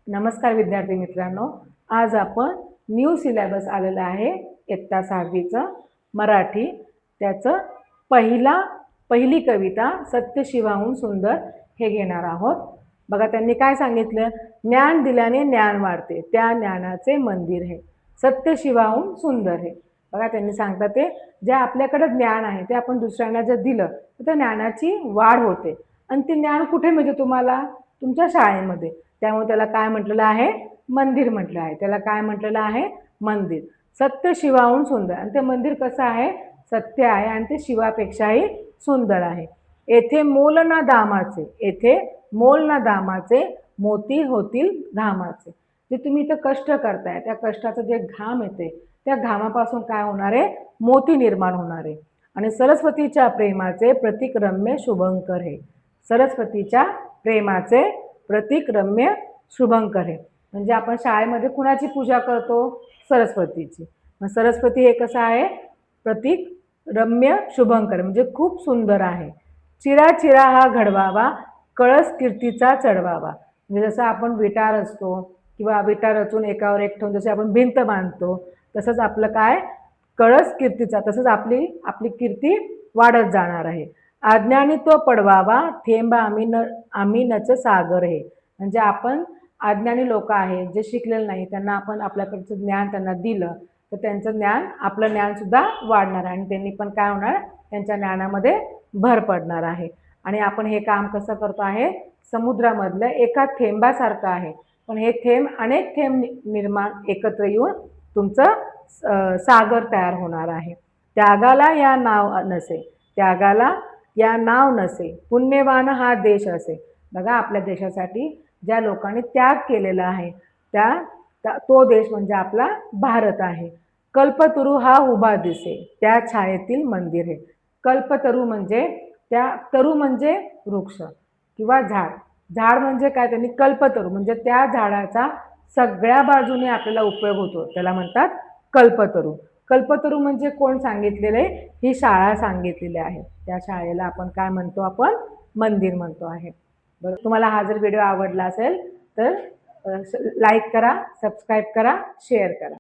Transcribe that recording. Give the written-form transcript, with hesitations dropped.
नमस्कार विद्यार्थी मित्रांनो, आज आपण न्यू सिलेबस आलेला आहे इयत्ता 6वीचं मराठी। त्याचं पहिली कविता सत्यशिवाहून सुंदर हे घेणार आहोत। बघा त्यांनी काय सांगितलं, ज्ञान दिल्याने ज्ञान वाढते, त्या ज्ञानाचे मंदिर हे सत्यशिवाहून सुंदर हे। बघा त्यांनी सांगतात ते जे आपल्याकडे ज्ञान आहे ते आपण दुसऱ्यांना जर दिलं तर त्या ज्ञानाची वाढ होते आणि ते ज्ञान कुठे मिळते तुम्हाला, तुमच्या शाळेमध्ये। त्यामुळे त्याला काय म्हटलेलं आहे, मंदिर म्हटलं आहे। त्याला काय म्हटलेलं आहे, मंदिर। सत्य शिवाहून सुंदर, आणि ते मंदिर कसं आहे, सत्य आहे आणि ते शिवापेक्षाही सुंदर आहे। येथे मोल ना दामाचे, येथे मोल ना दामाचे, मोती होतील घामाचे। जे तुम्ही इथं कष्ट करताय त्या कष्टाचं जे घाम येते त्या घामापासून काय होणार आहे, मोती निर्माण होणार आहे। आणि सरस्वतीच्या प्रेमाचे प्रतीक रम्य शुभंकर हे, सरस्वतीच्या प्रेमाचे प्रतीक रम्य शुभंकर हे। म्हणजे आपण शाळेमध्ये कुणाची पूजा करतो, सरस्वतीची। मग सरस्वती हे कसं आहे, प्रतीक रम्य शुभंकर म्हणजे खूप सुंदर आहे। चिरा चिरा हा घडवावा, कळस कीर्तीचा चढवावा। म्हणजे जसं आपण विटा रचतो किंवा विटा रचून एकावर एक ठेवून जसे आपण भिंत बांधतो, तसंच आपलं काय, कळस कीर्तीचा, तसंच आपली कीर्ती वाढत जाणार आहे। अज्ञानी तो पडवावा, थेंब आम्ही नच सागर हे। म्हणजे आपण अज्ञानी लोक आहेत, जे शिकलेले नाही, त्यांना आपण आपल्याकडचं ज्ञान त्यांना दिलं तर त्यांचं ज्ञान, आपलं ज्ञान सुद्धा वाढणार आहे आणि त्यांनी पण काय होणार, त्यांच्या ज्ञानामध्ये भर पडणार आहे। आणि आपण हे काम कसं करतो आहे, समुद्रामधलं एका थेंबासारखं आहे, पण हे थेंब अनेक थेंब निर्माण एकत्र येऊन तुमचं सागर तयार होणार आहे। त्यागाला या नाव नसे, त्यागाला या नाव नसे, पुण्यवान हा देश असे। बघा आपल्या देशासाठी ज्या लोकांनी त्याग केलेला आहे तो देश म्हणजे आपला भारत आहे। कल्पतरू हा उभा दिसे, त्या छायेतील मंदिर हे। कल्पतरू म्हणजे तरू म्हणजे वृक्ष किंवा झाड, झाड म्हणजे काय, त्यांनी कल्पतरू म्हणजे त्या झाडाचा सगळ्या बाजूने आपल्याला उपयोग होतो, त्याला म्हणतात कल्पतरू। कल्पतरू म्हणजे कोण सांगितलेले, ही शाळा सांगितलेली आहे। त्या शाळेला आपण काय म्हणतो, आपण मंदिर म्हणतो आहे। बरं, तुम्हाला हा जर व्हिडिओ आवडला असेल तर लाईक करा, सबस्क्राईब करा, शेअर करा।